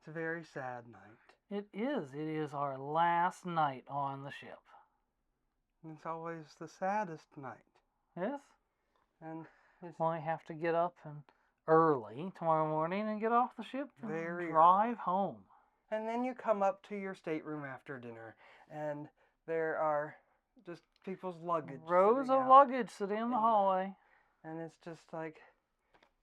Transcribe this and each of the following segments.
It's a very sad night. It is. It is our last night on the ship. And it's always the saddest night. Yes? And it's Well, I have to get up and early tomorrow morning and get off the ship and very drive early. home. And then you come up to your stateroom after dinner, and there are just people's luggage Rows sitting of out. luggage sitting in the in hallway. And it's just like,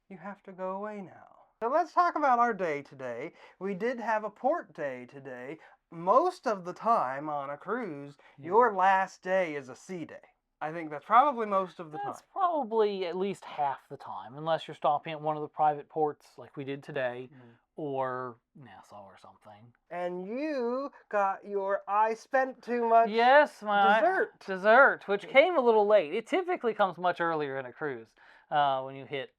you have to go away now. So let's talk about our day today. We did have a port day today. Most of the time on a cruise, your last day is a sea day. I think that's probably most of the time. That's probably at least half the time, unless you're stopping at one of the private ports like we did today, or Nassau or something. And you got your I spent too much Yes, my dessert. dessert, which came a little late. It typically comes much earlier in a cruise when you hit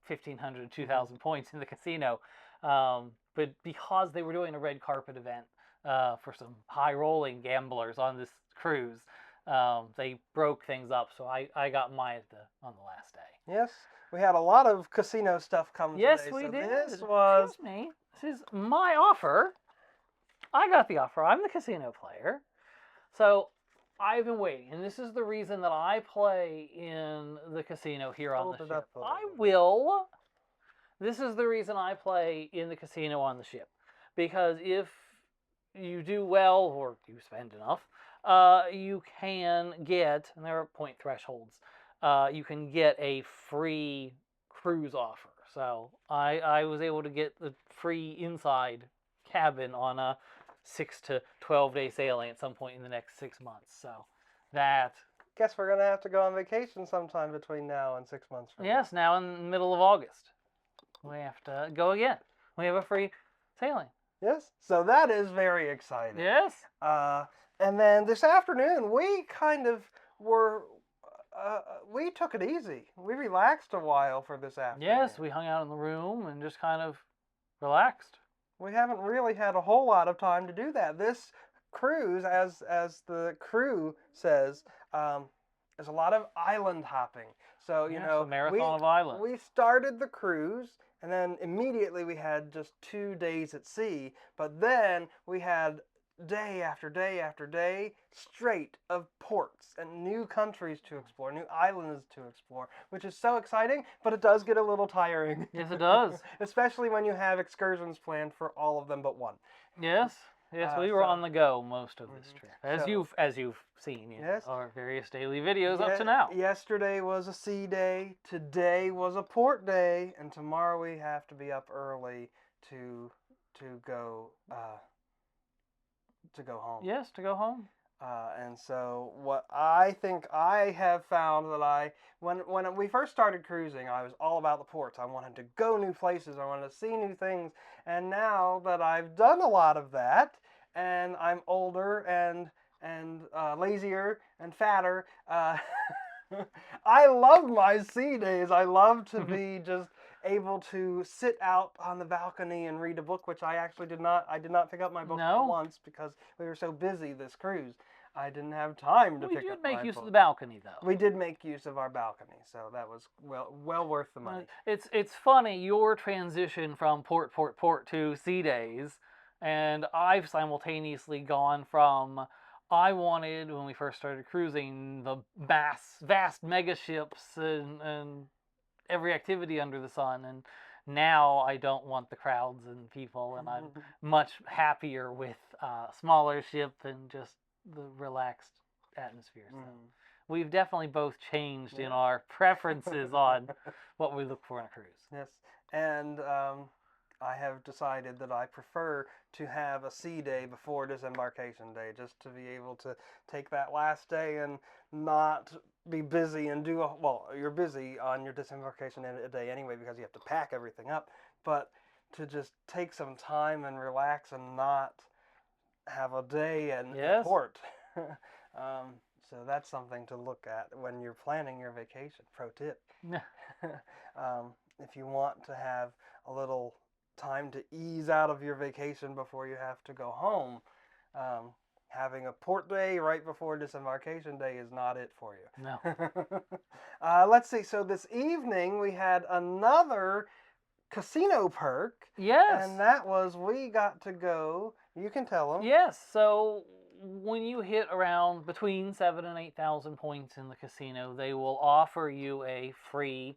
1,500, 2,000 points in the casino. But because they were doing a red carpet event for some high rolling gamblers on this cruise, they broke things up. So I got mine on the last day. Yes, we had a lot of casino stuff come Yes, today. we So did. this was. Excuse me. This is my offer. I got the offer. I'm the casino player. So I've been waiting, and this is the reason that I play in the casino here on the ship. This is the reason I play in the casino on the ship. Because if you do well or you spend enough, you can get, and there are point thresholds, you can get a free cruise offer. So I was able to get the free inside cabin on a 6 to 12-day sailing at some point in the next 6 months. So that. Guess we're gonna have to go on vacation sometime between now and 6 months from Yes, now in the middle of August. We have to go again. We have a free sailing. Yes, so that is very exciting. Yes. And then this afternoon, we kind of were. We took it easy. We relaxed a while for this afternoon. Yes, we hung out in the room and just kind of relaxed. We haven't really had a whole lot of time to do that. This cruise, as the crew says, is a lot of island hopping. So you know, a marathon of islands. We started the cruise, and then immediately we had just 2 days at sea. But then we had day after day after day straight of ports and new countries to explore, new islands to explore, which is so exciting, but it does get a little tiring. Yes, it does. Especially when you have excursions planned for all of them but one. Yes. Yes, we were on the go most of this trip, as you've seen in our various daily videos up to now. Yesterday was a sea day, today was a port day, and tomorrow we have to be up early to go home. Yes, to go home. And so what I think I have found that when we first started cruising, I was all about the ports. I wanted to go new places. I wanted to see new things. And now that I've done a lot of that, and I'm older and lazier and fatter, I love my sea days. I love to be just able to sit out on the balcony and read a book, which I actually did not. I did not pick up my book once because we were so busy this cruise. I didn't have time to pick up my book. We did make use of the balcony, though. We did make use of our balcony, so that was well worth the money. It's funny, your transition from port to sea days, and I've simultaneously gone from, I wanted, when we first started cruising, the vast mega ships and every activity under the sun, and now I don't want the crowds and people, and I'm much happier with a smaller ship and just the relaxed atmosphere. So we've definitely both changed in our preferences on what we look for in a cruise. Yes, and I have decided that I prefer to have a sea day before disembarkation day, just to be able to take that last day and not be busy and do you're busy on your disembarkation day anyway because you have to pack everything up, but to just take some time and relax and not have a day in port. So that's something to look at when you're planning your vacation. Pro tip. If you want to have a little time to ease out of your vacation before you have to go home, having a port day right before disembarkation day is not it for you. No. Let's see. So this evening we had another casino perk. Yes. And that was, we got to go, you can tell them. Yes. So when you hit around between 7 and 8,000 points in the casino, they will offer you a free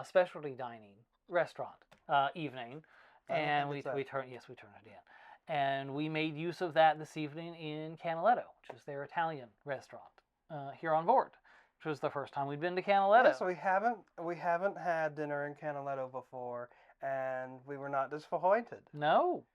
specialty dining restaurant evening. I don't And think it's we turn yes, we turned it in. And we made use of that this evening in Canaletto, which is their Italian restaurant here on board, which was the first time we'd been to Canaletto. Yes, we haven't had dinner in Canaletto before, and we were not disappointed. No.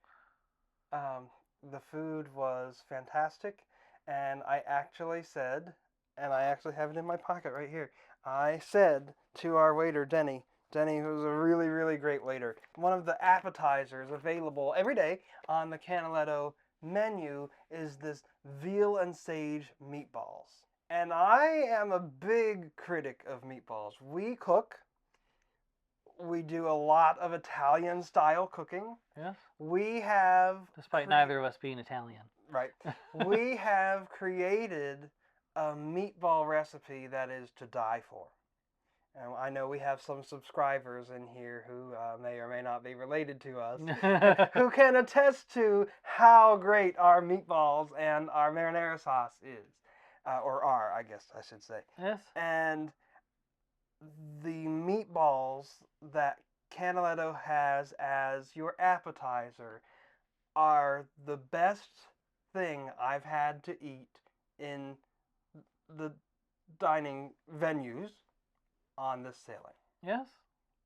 The food was fantastic, and I actually said, and I actually have it in my pocket right here. I said to our waiter, Denny, who's a really, really great waiter, one of the appetizers available every day on the Canaletto menu is this veal and sage meatballs. And I am a big critic of meatballs. We cook. We do a lot of Italian style cooking. Yes. We have, Despite neither of us being Italian. right, we have created a meatball recipe that is to die for. And I know we have some subscribers in here who may or may not be related to us, who can attest to how great our meatballs and our marinara sauce is. Or are, I guess I should say. Yes. And the meatballs that Canaletto has as your appetizer are the best thing I've had to eat in the dining venues on this sailing. Yes.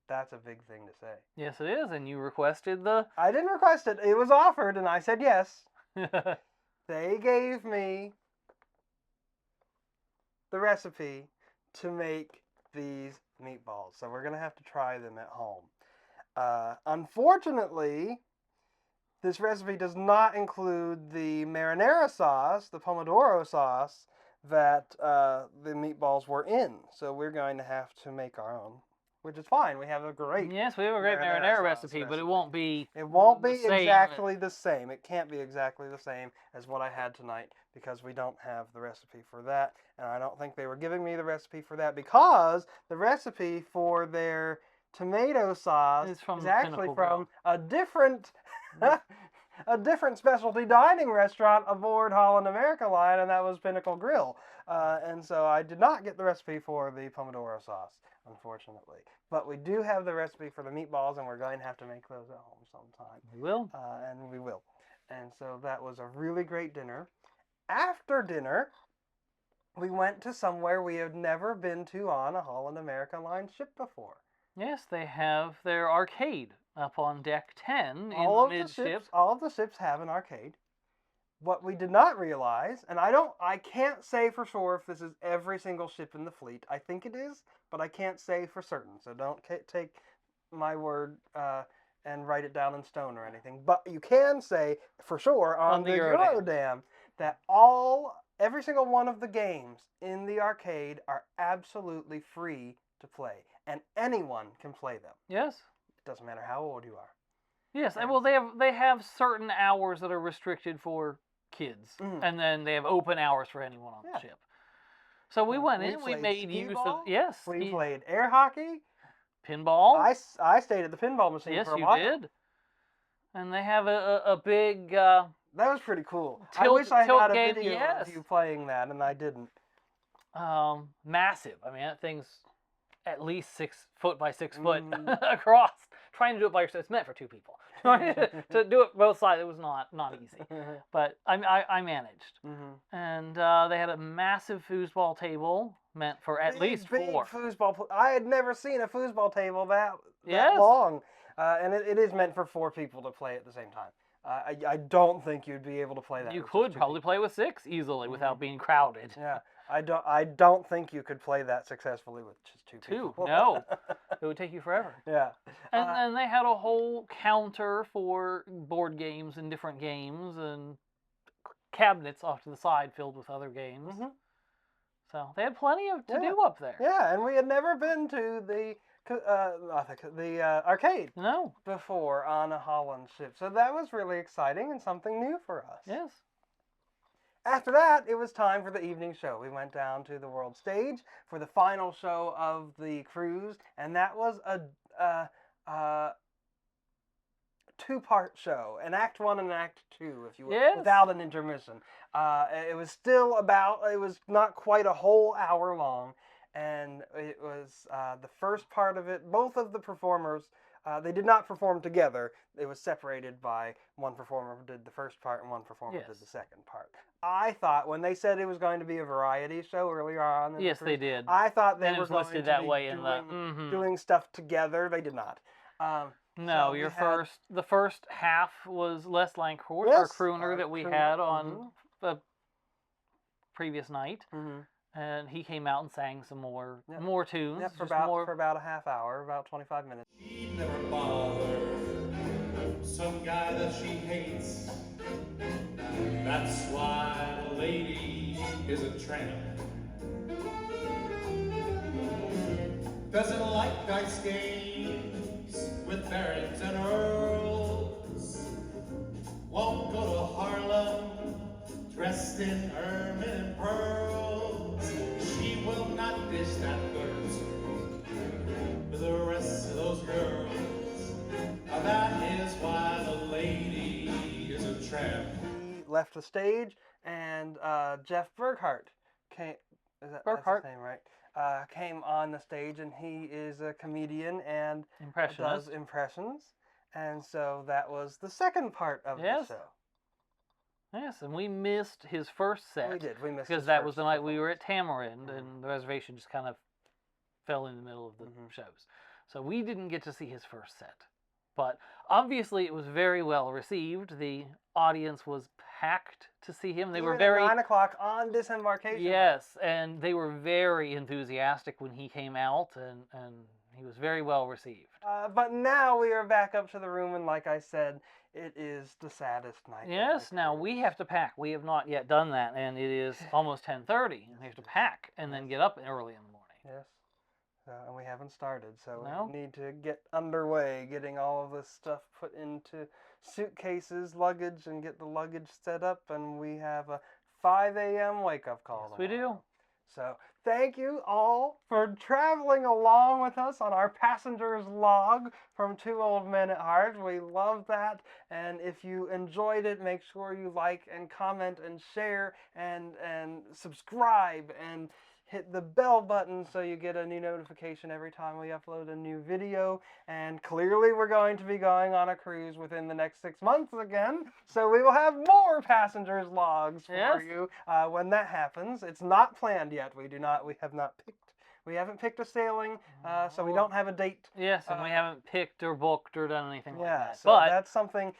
That's a big thing to say. Yes, it is. And you requested the. I didn't request it. It was offered, and I said yes. They gave me the recipe to make these meatballs. So we're going to have to try them at home. Unfortunately, this recipe does not include the marinara sauce, the pomodoro sauce, that the meatballs were in. So we're going to have to make our own, which is fine. We have a great Yes, we have a great marinara recipe, but it won't be. It won't be the same. exactly the same. It can't be exactly the same as what I had tonight because we don't have the recipe for that. And I don't think they were giving me the recipe for that because the recipe for their tomato sauce It's from is actually Pinnacle from a different a different specialty dining restaurant aboard Holland America Line, and that was Pinnacle Grill. And so I did not get the recipe for the pomodoro sauce, unfortunately. But we do have the recipe for the meatballs, and we're going to have to make those at home sometime. We will. And we will. And so that was a really great dinner. After dinner, we went to somewhere we had never been to on a Holland America Line ship before. Yes, they have their arcade up on deck 10 in All the of the midship. ships, all of the ships have an arcade. What we did not realize, and I can't say for sure if this is every single ship in the fleet. I think it is, but I can't say for certain. So don't take my word and write it down in stone or anything. But you can say for sure on the Eurodam that every single one of the games in the arcade are absolutely free to play, and anyone can play them. Yes. It doesn't matter how old you are. Yes, and well, they have certain hours that are restricted for kids, and then they have open hours for anyone on the ship. So we went in, we made use of We played air hockey, pinball. I stayed at the pinball machine for a while. Yes, you did. And they have a big. That was pretty cool. I wish I had a video of you playing that, and I didn't. Massive. I mean, that thing's at least 6 foot by 6 foot across. Trying to do it by yourself, it's meant for 2 people. To do it both sides, it was not easy. But I managed. And they had a massive foosball table meant for at least 4. Foosball. I had never seen a foosball table that long. And it is meant for 4 people to play at the same time. I don't think you'd be able to play that. You could probably play with 6 easily without being crowded. Yeah. I don't think you could play that successfully with just 2 people. No. It would take you forever. Yeah. And then they had a whole counter for board games and different games and cabinets off to the side filled with other games. So they had plenty to do up there. Yeah, and we had never been to the arcade before on a Holland ship. So that was really exciting and something new for us. Yes. After that, it was time for the evening show. We went down to the world stage for the final show of the cruise, and that was two-part show, an Act 1 and an Act 2, if you will, Yes. without an intermission. It was still it was not quite a whole hour long, and it was the first part of it. Both of the performers, they did not perform together. It was separated by one performer did the first part and one performer Yes. did the second part. I thought when they said it was going to be a variety show earlier on, in Yes, the they cruise, did. I thought they And it were was going listed to that be way in the. doing stuff together. They did not. No, So your we had- the first half was Les Langcourt, our Yes, crooner our that we crooner, had on the previous night, Mhm. and he came out and sang some more Yep. more tunes. Yep, for just about more. for about a half hour, about 25 minutes. She'd never bother some guy that she hates. That's why the lady is a tramp. Doesn't like dice games with barons and earls. Won't go to Harlem dressed in ermine and pearls. She will not dish that dirt with the rest of those girls. That is why the lady is a tramp. He left the stage, and Jeff Burkhart came. That's Burkhart. his name, right? Came on the stage, and he is a comedian and Impressionist. does impressions. And so that was the second part of Yes. the show. Yes, and we missed his first set. We did. We missed because his that was first the night we were performance. at Tamarind, Mhm. and the reservation just kind of fell in the middle of the Mhm. shows. So we didn't get to see his first set. But obviously it was very well received. The audience was packed to see him. They were Even at very 9 o'clock on disembarkation. yes, and they were very enthusiastic when he came out, and he was very well received. But now we are back up to the room, and like I said, it is the saddest night. of the Yes, now we cruise. have to pack. We have not yet done that, and it is almost 10:30. We have to pack and then get up early in the morning. Yes. And we haven't started, so No. we need to get underway, getting all of this stuff put into suitcases, luggage, and get the luggage set up. And we have a 5 a.m. wake-up call. Yes, we do. tomorrow. So thank you all for traveling along with us on our passenger's log from Two Old Men at Heart. We love that. And if you enjoyed it, make sure you like and comment and share and subscribe and hit the bell button so you get a new notification every time we upload a new video. And clearly we're going to be going on a cruise within the next 6 months again, so we will have more passengers logs for Yes. you when that happens. It's not planned yet. We haven't picked a sailing, so we Oh. don't have a date. Yes, and we haven't picked or booked or done anything like Yeah, that. so But that's something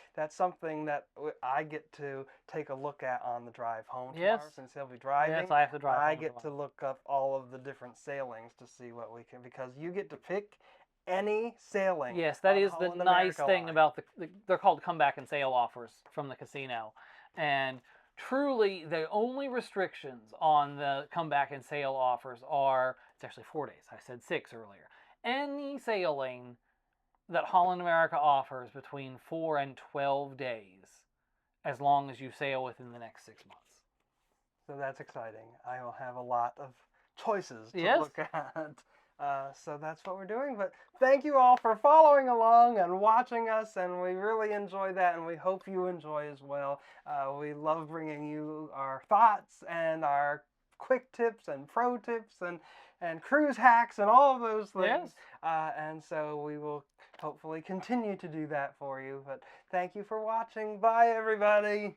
that I get to take a look at on the drive home tomorrow, Yes. since he'll be driving. yes, I have to drive. I home get to tomorrow. look up all of the different sailings to see what we can, because you get to pick any sailing. Yes, that on is the Holland nice America thing Line. about they're called come back and sail offers from the casino. And truly, the only restrictions on the come back and sail offers are, it's actually 4 days. I said 6 earlier. Any sailing that Holland America offers between 4 and 12 days, as long as you sail within the next 6 months. So that's exciting. I will have a lot of choices to Yes. look at. So that's what we're doing. But thank you all for following along and watching us, and we really enjoy that, and we hope you enjoy as well. We love bringing you our thoughts and our quick tips and pro tips and cruise hacks and all of those things. Yes. And so we will hopefully continue to do that for you. But thank you for watching. Bye, everybody.